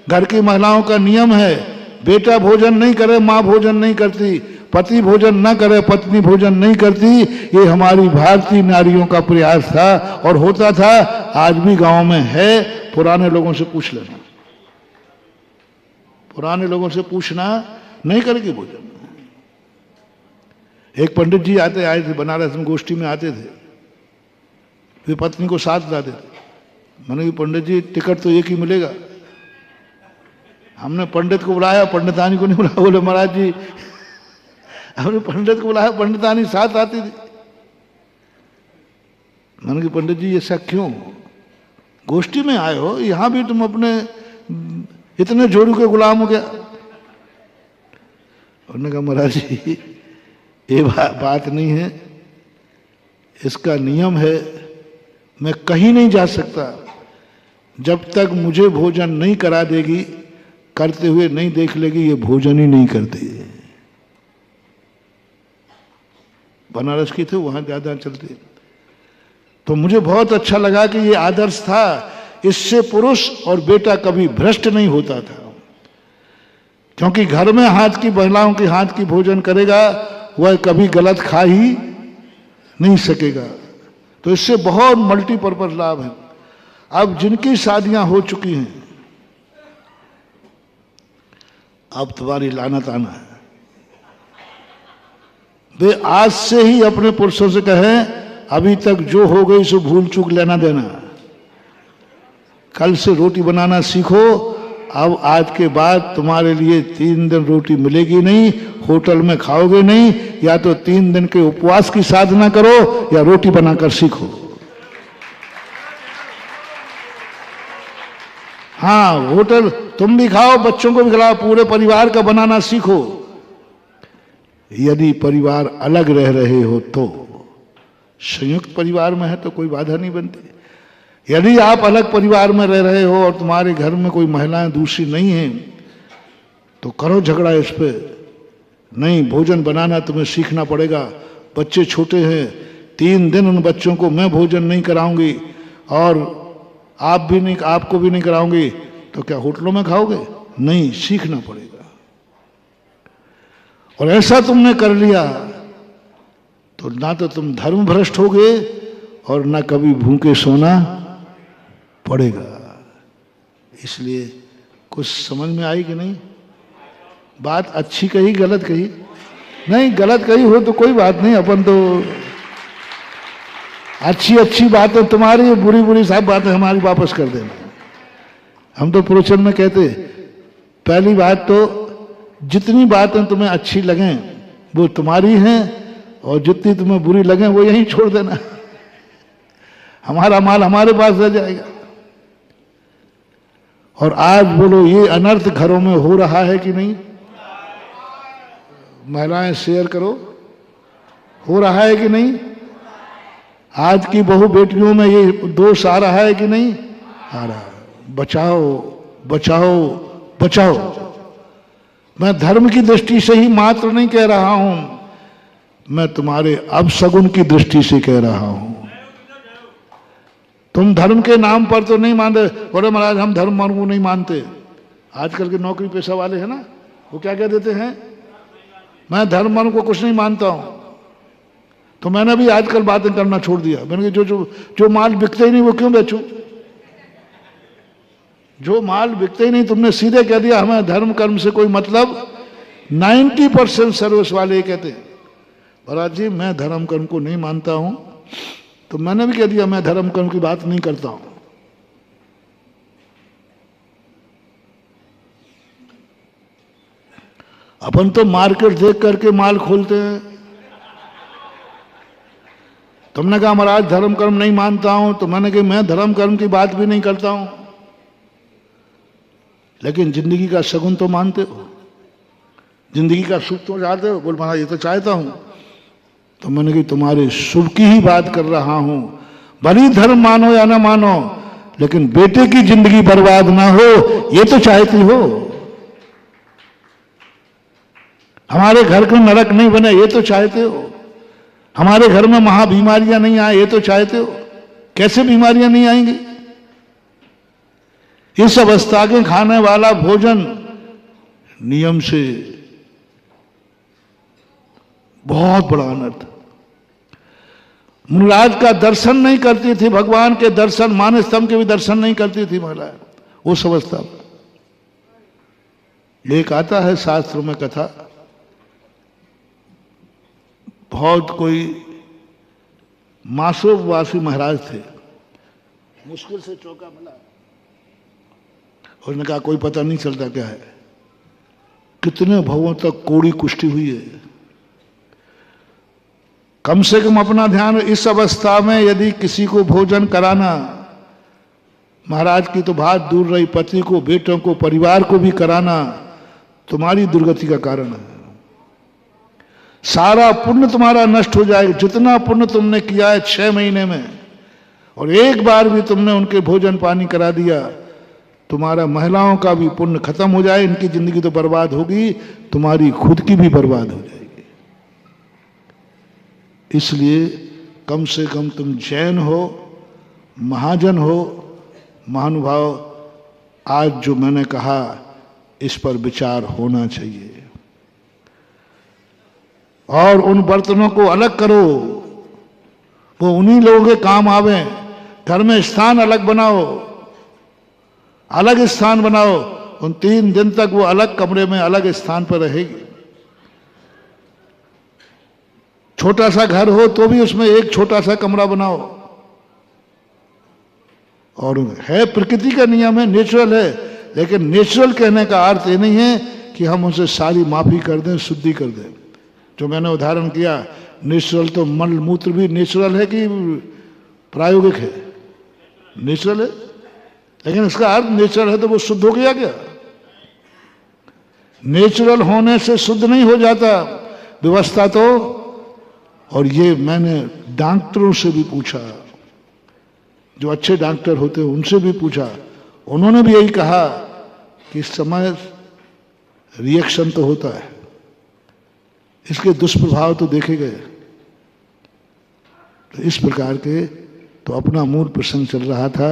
घर की महिलाओं का नियम है, बेटा भोजन नहीं करे माँ भोजन नहीं करती, पति भोजन न करे पत्नी भोजन नहीं करती। ये हमारी भारतीय नारियों का प्रयास था और होता था, आज भी गांव में है। पुराने लोगों से पूछ लेना, पुराने लोगों से पूछना, नहीं करेगी भोजन। एक पंडित जी आए थे बनारस में, गोष्ठी में आते थे, वे पत्नी को साथ लाते थे। मैंने कि पंडित जी टिकट तो एक ही मिलेगा। हमने पंडित को बुलाया, पंडितानी को नहीं बुलाया। बोले महाराज जी हमने पंडित को बुलाया, पंडितानी साथ आती थी। मैंने कि पंडित जी ऐसा क्यों, गोष्ठी में आए हो, यहां भी तुम अपने इतने जोड़ू के गुलाम हो गया। उन्होंने कहा महाराज जी ये बात नहीं है, इसका नियम है, मैं कहीं नहीं जा सकता जब तक मुझे भोजन नहीं करा देगी, करते हुए नहीं देख लेगी, ये भोजन ही नहीं करते। बनारस की थे, वहां ज्यादा चलते। तो मुझे बहुत अच्छा लगा कि ये आदर्श था, इससे पुरुष और बेटा कभी भ्रष्ट नहीं होता था। क्योंकि घर में हाथ की महिलाओं के हाथ की भोजन करेगा, वह कभी गलत खा ही नहीं सकेगा। तो इससे बहुत मल्टीपर्पज लाभ है। अब जिनकी शादियां हो चुकी हैं, अब तुम्हारी लानत आना है। वे आज से ही अपने पुरुषों से कहें, अभी तक जो हो गई सो भूल चूक लेना देना, कल से रोटी बनाना सीखो। अब आज के बाद तुम्हारे लिए 3 दिन रोटी मिलेगी नहीं, होटल में खाओगे नहीं, या तो 3 दिन के उपवास की साधना करो या रोटी बनाकर सीखो। हाँ, होटल तुम भी खाओ, बच्चों को भी खिलाओ, पूरे परिवार का बनाना सीखो। यदि परिवार अलग रह रहे हो तो, संयुक्त परिवार में है तो कोई बाधा नहीं बनती। यदि आप अलग परिवार में रह रहे हो और तुम्हारे घर में कोई महिलाएं दूसरी नहीं हैं, तो करो झगड़ा इस पे। नहीं, भोजन बनाना तुम्हें सीखना पड़ेगा। बच्चे छोटे हैं, 3 दिन उन बच्चों को मैं भोजन नहीं कराऊंगी और आपको भी नहीं कराऊंगी, तो क्या होटलों में खाओगे? नहीं, सीखना पड़ेगा। और ऐसा तुमने कर लिया तो ना तो तुम धर्म भ्रष्ट होगे और ना कभी भूखे सोना पड़ेगा। इसलिए कुछ समझ में आई कि नहीं? बात अच्छी कही गलत कही? नहीं, गलत कही हो तो कोई बात नहीं, अपन तो अच्छी बातें तुम्हारी, बुरी सब बातें हमारी वापस कर देना। हम तो प्रवचन में कहते, पहली बात तो जितनी बातें तुम्हें अच्छी लगें वो तुम्हारी हैं, और जितनी तुम्हें बुरी लगें वो यहीं छोड़ देना। हमारा माल हमारे पास रह जाएगा। और आज बोलो, ये अनर्थ घरों में हो रहा है कि नहीं? महिलाएं शेयर करो, हो रहा है कि नहीं? आज की बहु बेटियों में ये दोष आ रहा है कि नहीं? आ रहा है। बचाओ बचाओ बचाओ। मैं धर्म की दृष्टि से ही मात्र नहीं कह रहा हूं, मैं तुम्हारे अपशगुन की दृष्टि से कह रहा हूं। तुम धर्म के नाम पर तो नहीं मानते, बोले महाराज हम धर्म को नहीं मानते। आजकल के नौकरी पेशा वाले हैं ना, वो क्या कह देते हैं, मैं धर्म को कुछ नहीं मानता हूं। तो मैंने भी आजकल बातें करना छोड़ दिया। मैंने कहा जो माल बिकते ही नहीं वो क्यों बेचूं? जो माल बिकते ही नहीं, तुमने सीधे कह दिया हमें धर्म कर्म से कोई मतलब। 90% सर्विस वाले कहते हैं महाराज जी मैं धर्म कर्म को नहीं मानता हूं। तो मैंने भी कह दिया मैं धर्म कर्म की बात नहीं करता हूं। अपन तो मार्केट देख करके माल खोलते हैं। तुमने कहा महाराज धर्म कर्म नहीं मानता हूं, तो मैंने कहा मैं धर्म कर्म की बात भी नहीं करता हूं, लेकिन जिंदगी का शगुन तो मानते हो, जिंदगी का सुख तो चाहते हो। बोल महाराज ये तो चाहता हूं। तो मैंने कहा तुम्हारे शुभ की ही बात कर रहा हूं। भली धर्म मानो या ना मानो, लेकिन बेटे की जिंदगी बर्बाद ना हो ये तो चाहती हो। हमारे घर का नरक नहीं बने ये तो चाहते हो। हमारे घर में महा बीमारियां नहीं आए ये तो चाहते हो। कैसे बीमारियां नहीं आएंगी? इस अवस्था के खाने वाला भोजन नियम से बहुत बड़ा अनर्थ। मुनिराज का दर्शन नहीं करती थी, भगवान के दर्शन, मान स्तंभ के भी दर्शन नहीं करती थी महिला उस अवस्था में। एक आता है शास्त्र में कथा, बहुत कोई मासोपवासी महाराज थे, मुश्किल से चौका मिला, उसने कहा कोई पता नहीं चलता क्या है, कितने भवों तक कोड़ी कुश्ती हुई है। कम से कम अपना ध्यान, इस अवस्था में यदि किसी को भोजन कराना, महाराज की तो बात दूर रही, पति को, बेटों को, परिवार को भी कराना तुम्हारी दुर्गति का कारण है। सारा पुण्य तुम्हारा नष्ट हो जाएगा। जितना पुण्य तुमने किया है 6 महीने में, और एक बार भी तुमने उनके भोजन पानी करा दिया, तुम्हारा महिलाओं का भी पुण्य खत्म हो जाए। इनकी जिंदगी तो बर्बाद होगी, तुम्हारी खुद की भी बर्बाद हो जाएगी। इसलिए कम से कम तुम जैन हो, महाजन हो, महानुभाव, आज जो मैंने कहा इस पर विचार होना चाहिए। और उन बर्तनों को अलग करो, वो उन्हीं लोगों के काम आवे। घर में स्थान अलग बनाओ, अलग स्थान बनाओ। उन 3 दिन तक वो अलग कमरे में अलग स्थान पर रहेगी। छोटा सा घर हो तो भी उसमें एक छोटा सा कमरा बनाओ। और है प्रकृति का नियम है, नेचुरल है, लेकिन नेचुरल कहने का अर्थ ये नहीं है कि हम उसे सारी माफी कर दें, शुद्धि कर दें। जो मैंने उदाहरण किया, नेचुरल तो मल मूत्र भी नेचुरल है कि प्रायोगिक है? नेचुरल है, लेकिन इसका अर्थ नेचुरल है तो वो शुद्ध हो गया क्या? नेचुरल होने से शुद्ध नहीं हो जाता, व्यवस्था तो। और ये मैंने डॉक्टरों से भी पूछा, जो अच्छे डॉक्टर होते हैं उनसे भी पूछा, उन्होंने भी यही कहा कि इस समय रिएक्शन तो होता है, इसके दुष्प्रभाव तो देखे गए। तो इस प्रकार के तो अपना मूल प्रसंग चल रहा था।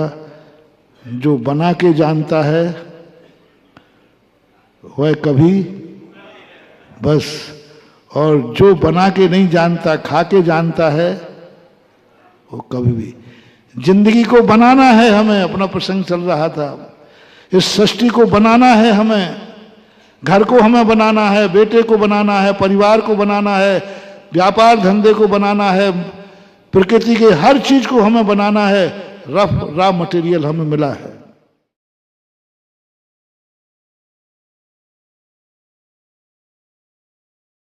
जो बना के जानता है वह कभी बस, और जो बना के नहीं जानता, खा के जानता है, वो कभी भी। जिंदगी को बनाना है हमें, अपना प्रसंग चल रहा था। इस सृष्टि को बनाना है हमें, घर को हमें बनाना है, बेटे को बनाना है, परिवार को बनाना है, व्यापार धंधे को बनाना है, प्रकृति के हर चीज को हमें बनाना है। रफ रॉ मटेरियल हमें मिला है।